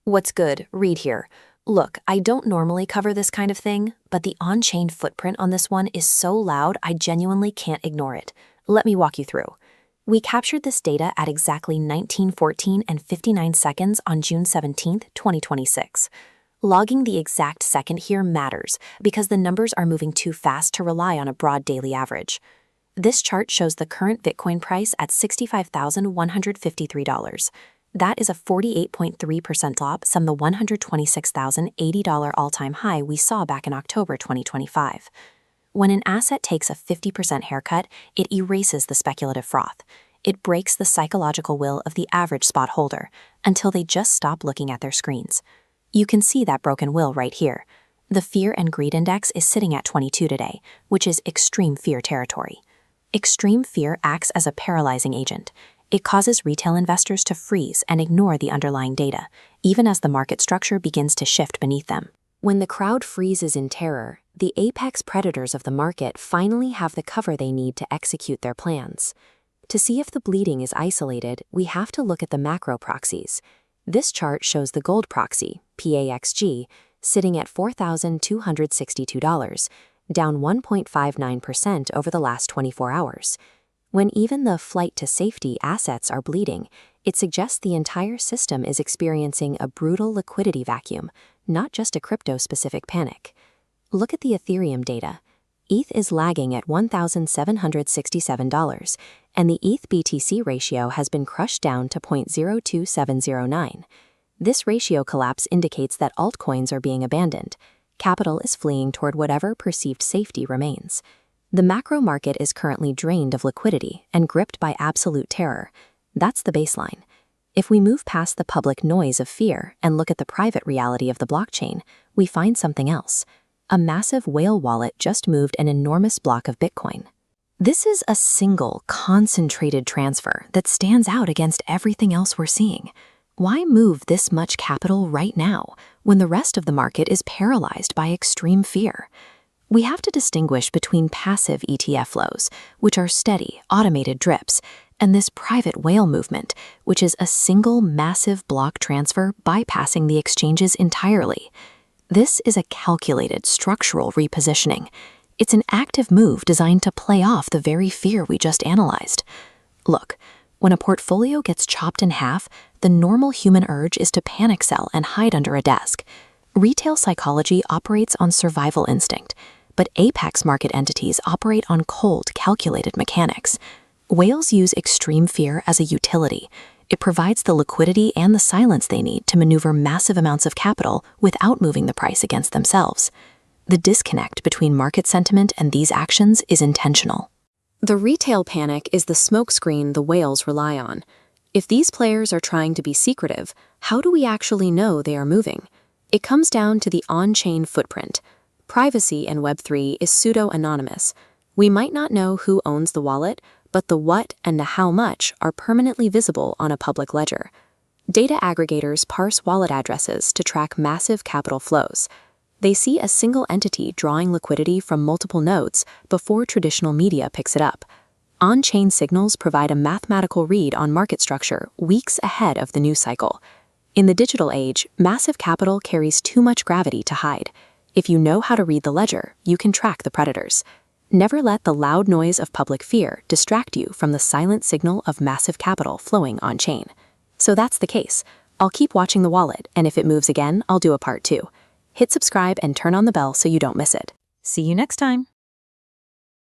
What's good? Read here. Look, I don't normally cover this kind of thing, but the on-chain footprint on this one is so loud I genuinely can't ignore it. Let me walk you through. We captured this data at exactly 19:14 and 59 seconds on June 17, 2026. Logging the exact second here matters because the numbers are moving too fast to rely on a broad daily average. This chart shows the current Bitcoin price at $65,153. That is a 48.3% drop from the $126,080 all-time high we saw back in October 2025. When an asset takes a 50% haircut, it erases the speculative froth. It breaks the psychological will of the average spot holder until they just stop looking at their screens. You can see that broken will right here. The Fear and Greed Index is sitting at 22 today, which is extreme fear territory. Extreme fear acts as a paralyzing agent. It causes retail investors to freeze and ignore the underlying data, even as the market structure begins to shift beneath them. When the crowd freezes in terror, the apex predators of the market finally have the cover they need to execute their plans. To see if the bleeding is isolated, we have to look at the macro proxies. This chart shows the gold proxy, PAXG, sitting at $4,262, down 1.59% over the last 24 hours. When even the flight to safety assets are bleeding, it suggests the entire system is experiencing a brutal liquidity vacuum, not just a crypto-specific panic. Look at the Ethereum data. ETH is lagging at $1,767, and the ETH BTC ratio has been crushed down to 0.02709. This ratio collapse indicates that altcoins are being abandoned. Capital is fleeing toward whatever perceived safety remains. The macro market is currently drained of liquidity and gripped by absolute terror. That's the baseline. If we move past the public noise of fear and look at the private reality of the blockchain, we find something else. A massive whale wallet just moved an enormous block of Bitcoin. This is a single, concentrated transfer that stands out against everything else we're seeing. Why move this much capital right now when the rest of the market is paralyzed by extreme fear? We have to distinguish between passive ETF flows, which are steady, automated drips, and this private whale movement, which is a single massive block transfer bypassing the exchanges entirely. This is a calculated structural repositioning. It's an active move designed to play off the very fear we just analyzed. Look, when a portfolio gets chopped in half, the normal human urge is to panic sell and hide under a desk. Retail psychology operates on survival instinct, but apex market entities operate on cold, calculated mechanics. Whales use extreme fear as a utility. It provides the liquidity and the silence they need to maneuver massive amounts of capital without moving the price against themselves. The disconnect between market sentiment and these actions is intentional. The retail panic is the smokescreen the whales rely on. If these players are trying to be secretive, how do we actually know they are moving? It comes down to the on-chain footprint. Privacy in Web3 is pseudo-anonymous. We might not know who owns the wallet, but the what and the how much are permanently visible on a public ledger. Data aggregators parse wallet addresses to track massive capital flows. They see a single entity drawing liquidity from multiple nodes before traditional media picks it up. On-chain signals provide a mathematical read on market structure weeks ahead of the news cycle. In the digital age, massive capital carries too much gravity to hide. If you know how to read the ledger, you can track the predators. Never let the loud noise of public fear distract you from the silent signal of massive capital flowing on-chain. So that's the case. I'll keep watching the wallet, and if it moves again, I'll do a part 2. Hit subscribe and turn on the bell so you don't miss it. See you next time.